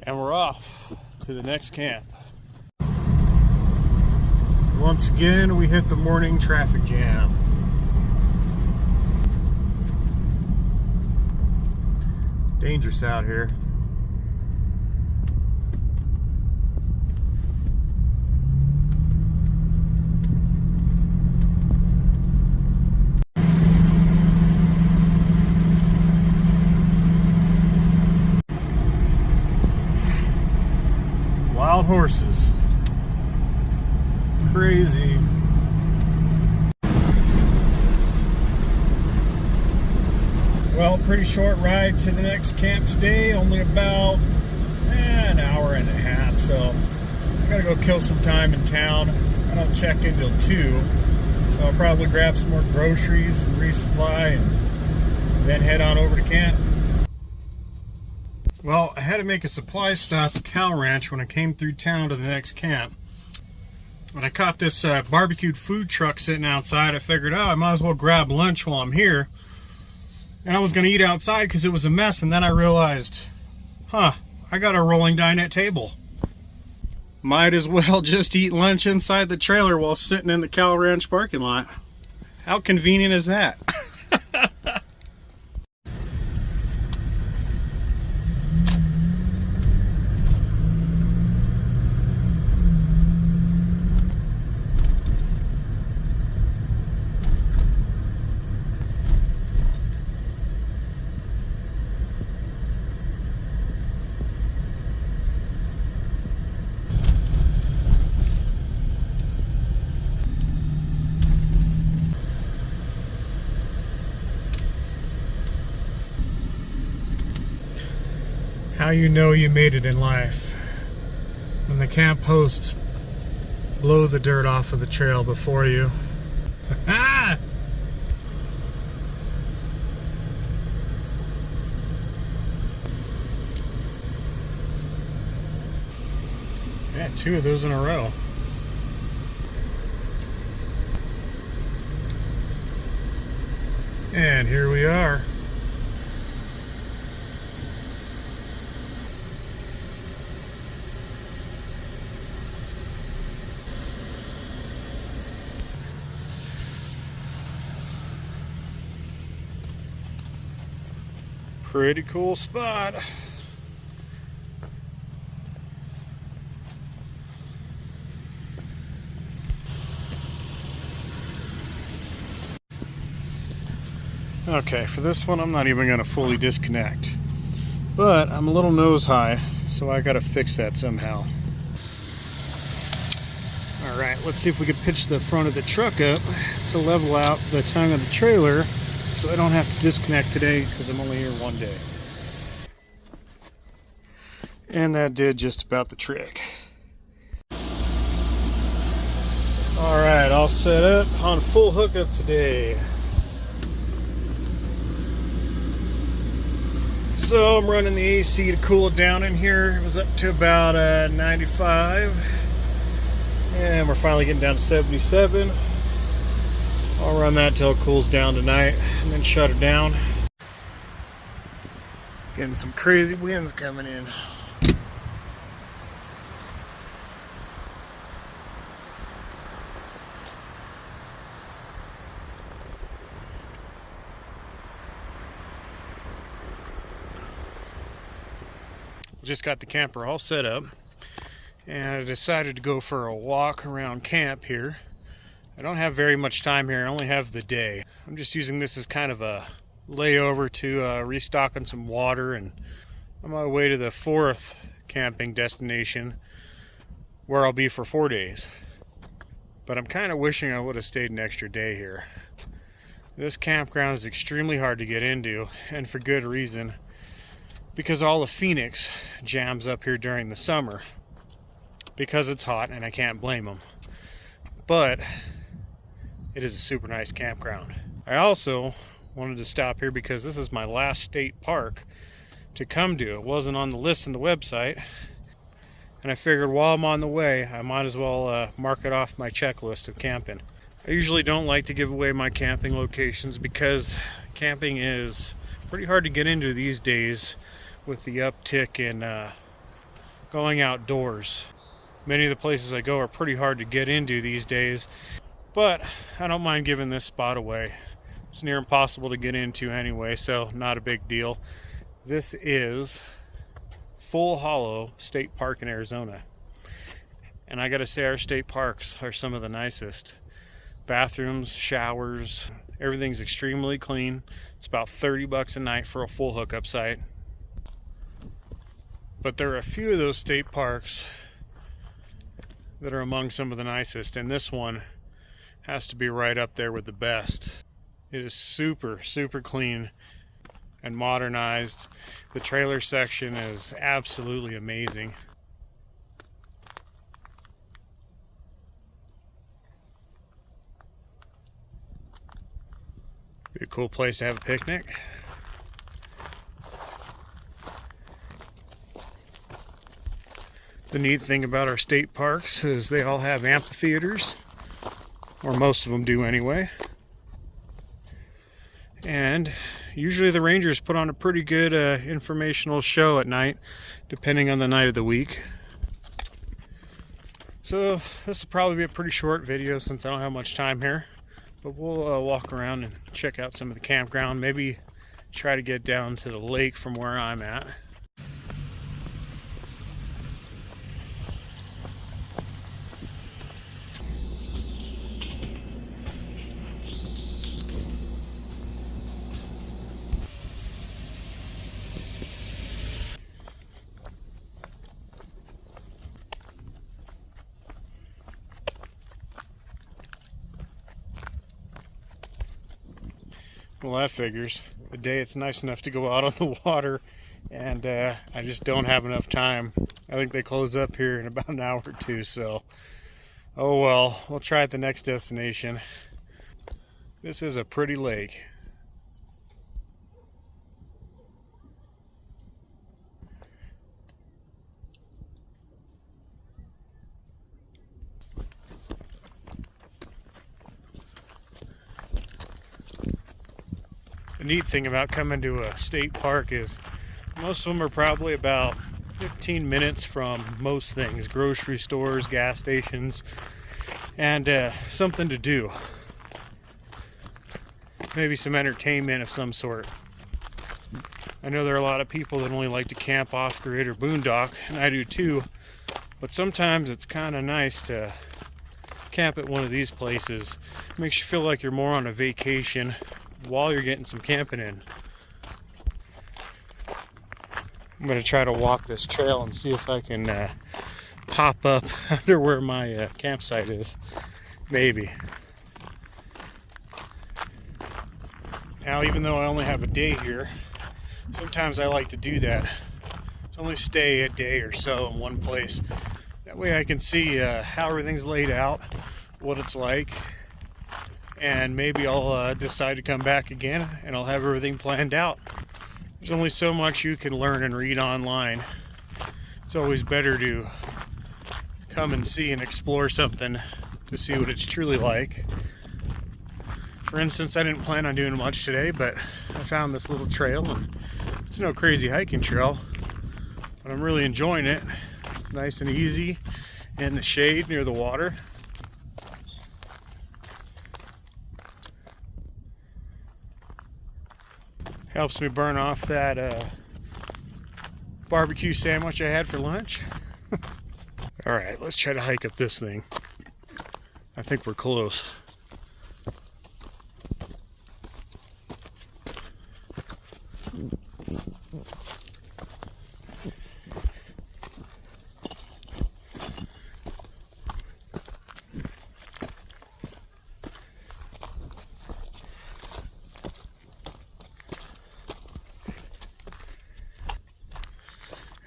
And we're off to the next camp. Once again, we hit the morning traffic jam. Dangerous out here. Wild horses. Crazy. Well, pretty short ride to the next camp today, only about an hour and a half, so I gotta go kill some time in town. I don't check in till 2, so I'll probably grab some more groceries and resupply and then head on over to camp. Well, I had to make a supply stop at Cow Ranch when I came through town to the next camp. When I caught this barbecued food truck sitting outside, I figured, oh, I might as well grab lunch while I'm here. And I was going to eat outside because it was a mess, and then I realized, I got a rolling dinette table. Might as well just eat lunch inside the trailer while sitting in the Cow Ranch parking lot. How convenient is that? How you know you made it in life? When the camp hosts blow the dirt off of the trail before you. Yeah, 2 of those in a row. And here we are. Pretty cool spot. Okay, for this one I'm not even going to fully disconnect, but I'm a little nose high, so I got to fix that somehow. Alright, let's see if we can pitch the front of the truck up to level out the tongue of the trailer so I don't have to disconnect today because I'm only here one day. And that did just about the trick. Alright, all set up on full hookup today. So I'm running the AC to cool it down in here. It was up to about 95. And we're finally getting down to 77. I'll run that till it cools down tonight and then shut it down. Getting some crazy winds coming in. Just got the camper all set up and I decided to go for a walk around camp here. I don't have very much time here. I only have the day. I'm just using this as kind of a layover to restock on some water, and on my way to the 4th camping destination where I'll be for 4 days. But I'm kind of wishing I would have stayed an extra day here. This campground is extremely hard to get into, and for good reason, because all of Phoenix jams up here during the summer because it's hot, and I can't blame them. But it is a super nice campground. I also wanted to stop here because this is my last state park to come to. It wasn't on the list on the website, and I figured while I'm on the way I might as well mark it off my checklist of camping. I usually don't like to give away my camping locations because camping is pretty hard to get into these days with the uptick in going outdoors. Many of the places I go are pretty hard to get into these days, but I don't mind giving this spot away. It's near impossible to get into anyway, so not a big deal. This is Full Hollow State Park in Arizona. And I gotta say, our state parks are some of the nicest. Bathrooms, showers, everything's extremely clean. It's about $30 a night for a full hookup site. But there are a few of those state parks that are among some of the nicest, and this one has to be right up there with the best. It is super, super clean and modernized. The trailer section is absolutely amazing. Be a cool place to have a picnic. The neat thing about our state parks is they all have amphitheaters, or most of them do anyway. And usually the rangers put on a pretty good informational show at night, depending on the night of the week. So this will probably be a pretty short video since I don't have much time here. But we'll walk around and check out some of the campground. Maybe try to get down to the lake from where I'm at. Well, that figures. The day it's nice enough to go out on the water, and I just don't have enough time. I think they close up here in about an hour or two, so oh well, we'll try at the next destination. This is a pretty lake. The neat thing about coming to a state park is most of them are probably about 15 minutes from most things, grocery stores, gas stations, and something to do. Maybe some entertainment of some sort. I know there are a lot of people that only like to camp off-grid or boondock, and I do too, but sometimes it's kind of nice to camp at one of these places. It makes you feel like you're more on a vacation while you're getting some camping in. I'm going to try to walk this trail and see if I can pop up under where my campsite is. Maybe. Now, even though I only have a day here, sometimes I like to do that. It's only stay a day or so in one place. That way I can see how everything's laid out, what it's like, and maybe I'll decide to come back again and I'll have everything planned out. There's only so much you can learn and read online. It's always better to come and see and explore something to see what it's truly like. For instance, I didn't plan on doing much today, but I found this little trail, and it's no crazy hiking trail, but I'm really enjoying it. It's nice and easy in the shade near the water. Helps me burn off that barbecue sandwich I had for lunch. Alright, let's try to hike up this thing. I think we're close.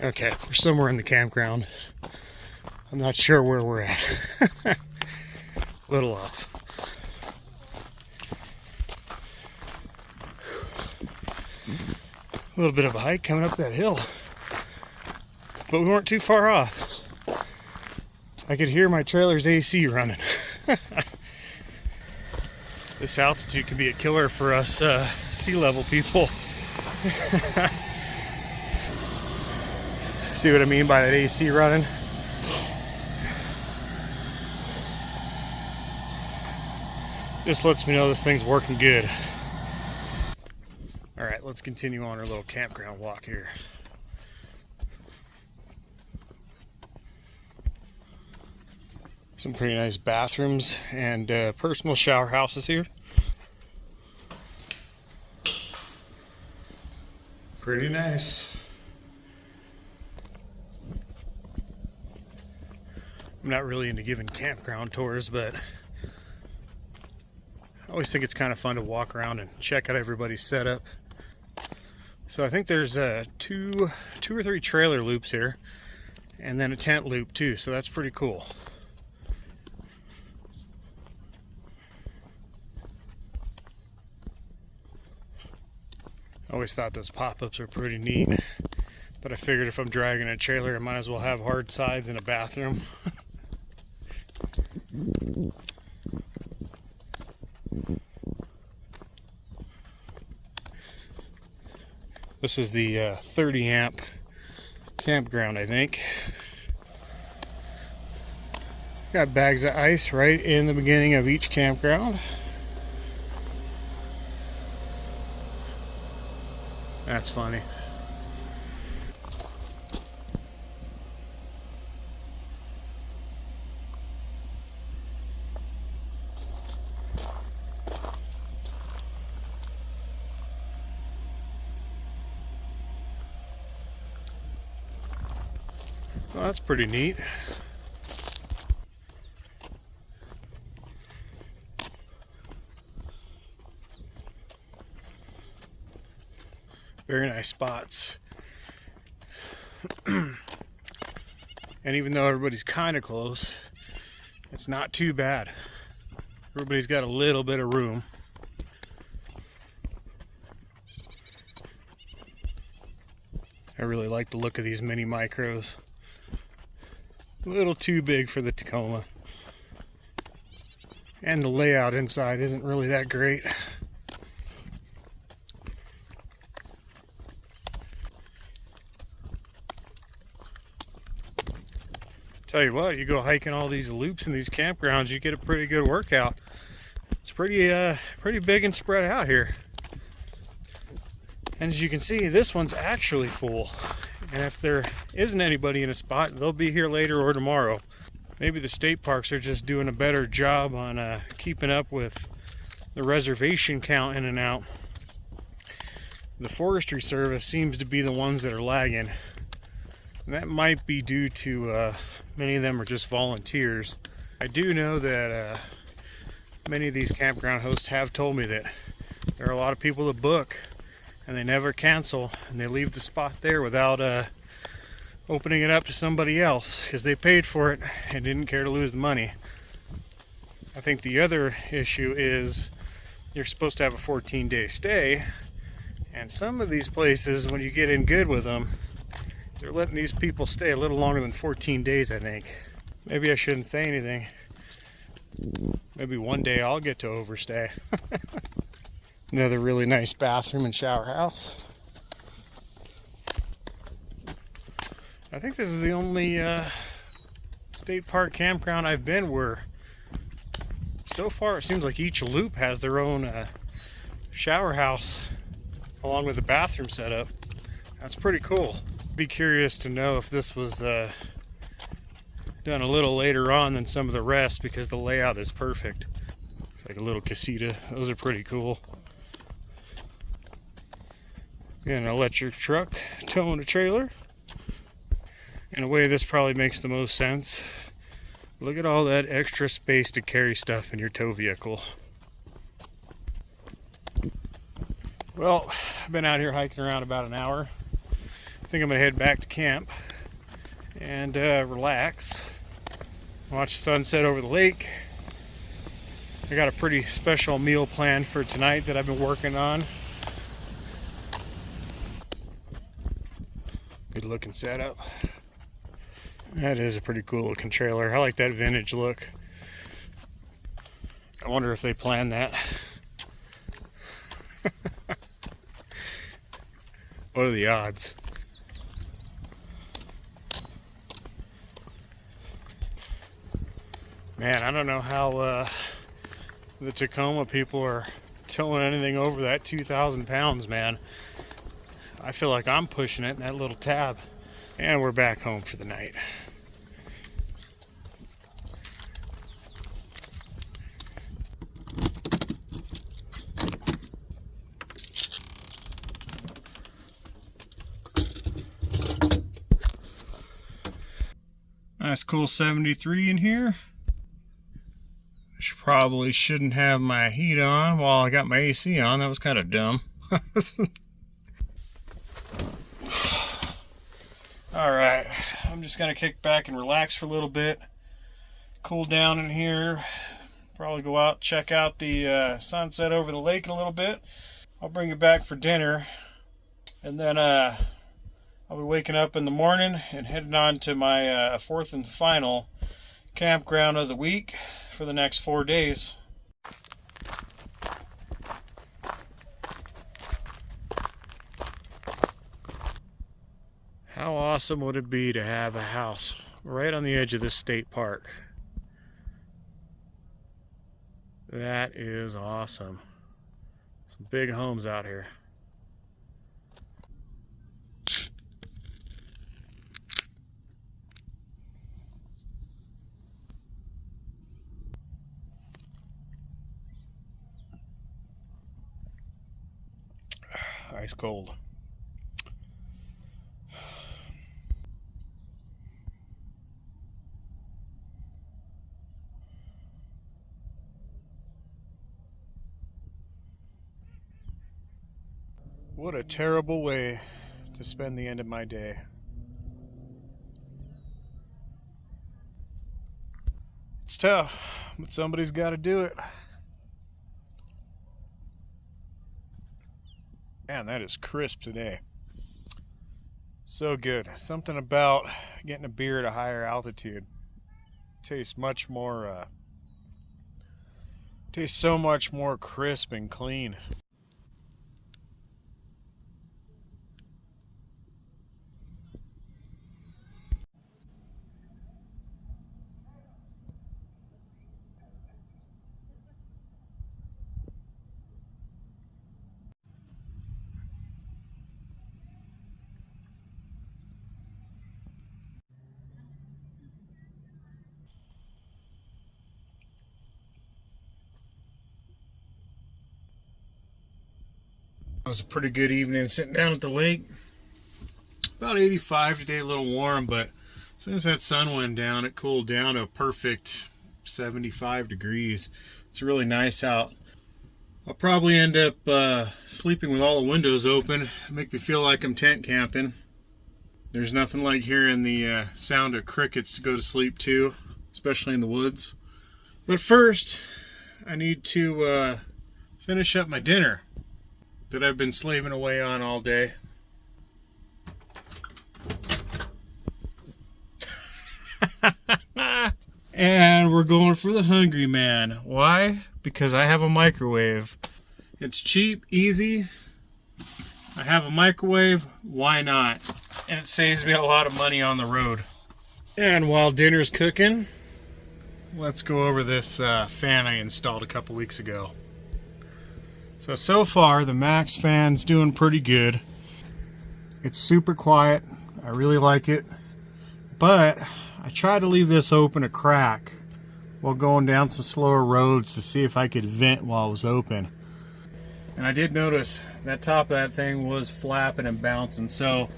Okay, we're somewhere in the campground. I'm not sure where we're at. A little off. A little bit of a hike coming up that hill. But we weren't too far off. I could hear my trailer's AC running. This altitude can be a killer for us sea level people. See what I mean by that AC running? Just lets me know this thing's working good. Alright, let's continue on our little campground walk here. Some pretty nice bathrooms and personal shower houses here. Pretty nice. I'm not really into giving campground tours, but I always think it's kind of fun to walk around and check out everybody's setup. So I think there's two or three trailer loops here, and then a tent loop too, so that's pretty cool. I always thought those pop-ups were pretty neat, but I figured if I'm dragging a trailer, I might as well have hard sides and a bathroom. This is the 30 amp campground, I think. Got bags of ice right in the beginning of each campground. That's funny. Well, that's pretty neat. Very nice spots. And even though everybody's kind of close, it's not too bad. Everybody's got a little bit of room. I really like the look of these mini micros. A little too big for the Tacoma. And the layout inside isn't really that great. Tell you what, you go hiking all these loops in these campgrounds, you get a pretty good workout. It's pretty big and spread out here. And as you can see, this one's actually full. And if there isn't anybody in a spot, they'll be here later or tomorrow. Maybe the state parks are just doing a better job on keeping up with the reservation count in and out. The Forestry Service seems to be the ones that are lagging. And that might be due to many of them are just volunteers. I do know that many of these campground hosts have told me that there are a lot of people that book and they never cancel, and they leave the spot there without opening it up to somebody else because they paid for it and didn't care to lose the money. I think the other issue is you're supposed to have a 14-day stay, and some of these places, when you get in good with them, they're letting these people stay a little longer than 14 days, I think. Maybe I shouldn't say anything. Maybe one day I'll get to overstay. Another really nice bathroom and shower house. I think this is the only state park campground I've been where so far it seems like each loop has their own shower house along with the bathroom setup. That's pretty cool. Be curious to know if this was done a little later on than some of the rest because the layout is perfect. It's like a little casita. Those are pretty cool. An electric truck towing a trailer. In a way, this probably makes the most sense. Look at all that extra space to carry stuff in your tow vehicle. Well, I've been out here hiking around about an hour. I think I'm gonna head back to camp and relax, watch the sunset over the lake. I got a pretty special meal planned for tonight that I've been working on. Good looking setup. That is a pretty cool looking trailer. I like that vintage look. I wonder if they planned that. What are the odds? Man, I don't know how the Tacoma people are towing anything over that 2,000 pounds, man. I feel like I'm pushing it in that little tab. And we're back home for the night. Nice cool 73 in here. Probably shouldn't have my heat on while I got my AC on. That was kind of dumb. Alright, I'm just going to kick back and relax for a little bit. Cool down in here. Probably go out, check out the sunset over the lake in a little bit. I'll bring it back for dinner. And then I'll be waking up in the morning and heading on to my fourth and final campground of the week for the next 4 days. How awesome would it be to have a house right on the edge of this state park? That is awesome. Some big homes out here. Ice cold. What a terrible way to spend the end of my day. It's tough, but somebody's got to do it. Man, that is crisp today. So good. Something about getting a beer at a higher altitude. Tastes much more, tastes so much more crisp and clean. It was a pretty good evening sitting down at the lake. About 85 today, a little warm, but as soon as that sun went down, it cooled down to a perfect 75 degrees. It's really nice out. I'll probably end up sleeping with all the windows open. Make me feel like I'm tent camping. There's nothing like hearing the sound of crickets to go to sleep to, especially in the woods. But first, I need to finish up my dinner that I've been slaving away on all day. And we're going for the Hungry Man. Why? Because I have a microwave. It's cheap, easy. I have a microwave, why not? And it saves me a lot of money on the road. And while dinner's cooking, let's go over this fan I installed a couple weeks ago. So far the Max fan's doing pretty good. It's super quiet. I really like it. But I tried to leave this open a crack while going down some slower roads to see if I could vent while it was open. And I did notice that top of that thing was flapping and bouncing, so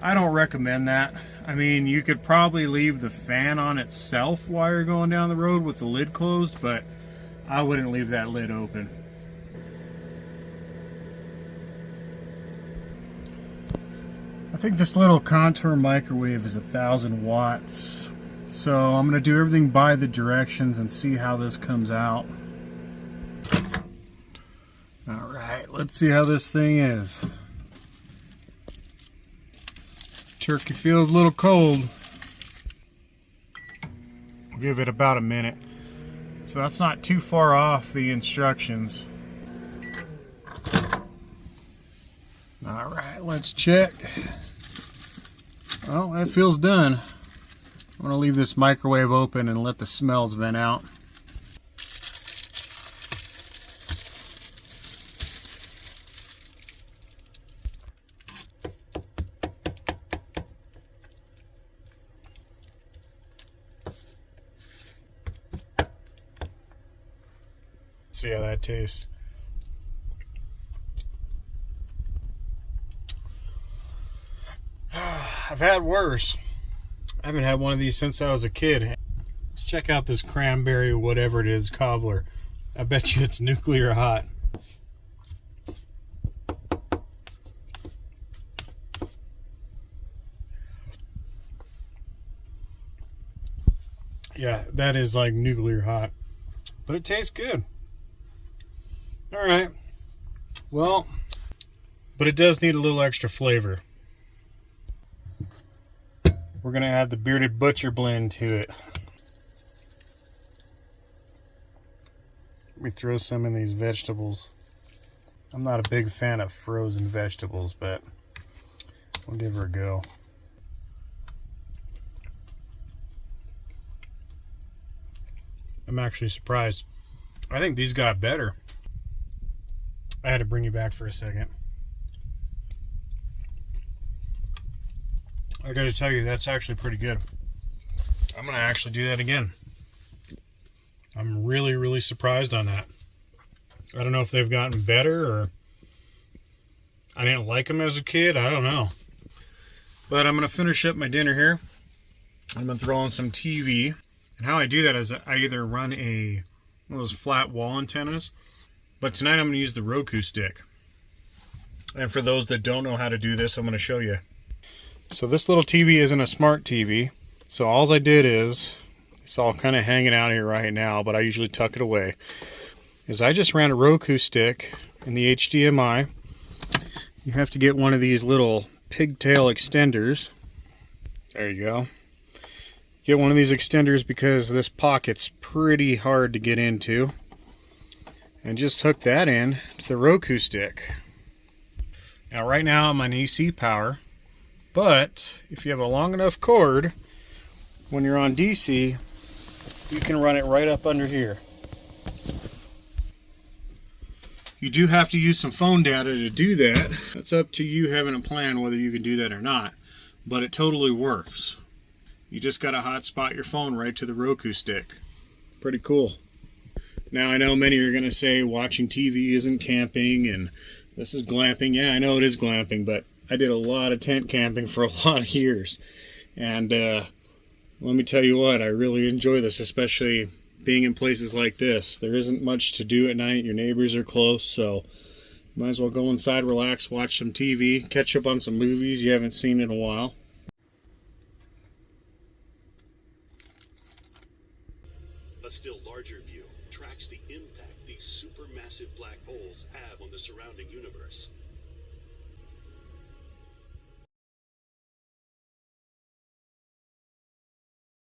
I don't recommend that. I mean, you could probably leave the fan on itself while you're going down the road with the lid closed, but I wouldn't leave that lid open. I think this little contour microwave is 1,000 watts. So I'm going to do everything by the directions and see how this comes out. Alright, let's see how this thing is. Turkey feels a little cold. I'll give it about a minute. So that's not too far off the instructions. Alright, let's check. Oh, that feels done. I'm going to leave this microwave open and let the smells vent out. See how that tastes. I've had worse. I haven't had one of these since I was a kid. Let's check out this cranberry, whatever it is, cobbler. I bet you it's nuclear hot. Yeah, that is like nuclear hot. But it tastes good. Alright. Well, but it does need a little extra flavor. We're going to add the Bearded Butcher blend to it. Let me throw some in these vegetables. I'm not a big fan of frozen vegetables, but we'll give her a go. I'm actually surprised. I think these got better. I had to bring you back for a second. I gotta tell you, that's actually pretty good. I'm gonna actually do that again. I'm really, really surprised on that. I don't know if they've gotten better or I didn't like them as a kid. I don't know. But I'm gonna finish up my dinner here. I'm gonna throw on some TV. And how I do that is I either run one of those flat wall antennas, but tonight I'm gonna use the Roku stick. And for those that don't know how to do this, I'm gonna show you. So this little TV isn't a smart TV. So all I did is, it's all kind of hanging out here right now, but I usually tuck it away, is I just ran a Roku stick in the HDMI. You have to get one of these little pigtail extenders. There you go. Get one of these extenders because this pocket's pretty hard to get into. And just hook that in to the Roku stick. Now right now I'm on AC power. But if you have a long enough cord, when you're on DC, you can run it right up under here. You do have to use some phone data to do that. That's up to you having a plan whether you can do that or not. But it totally works. You just got to hotspot your phone right to the Roku stick. Pretty cool. Now I know many are going to say watching TV isn't camping and this is glamping. Yeah, I know it is glamping, but I did a lot of tent camping for a lot of years. And let me tell you what, I really enjoy this, especially being in places like this. There isn't much to do at night. Your neighbors are close, so might as well go inside, relax, watch some TV, catch up on some movies you haven't seen in a while. A still larger view tracks the impact these supermassive black holes have on the surrounding universe.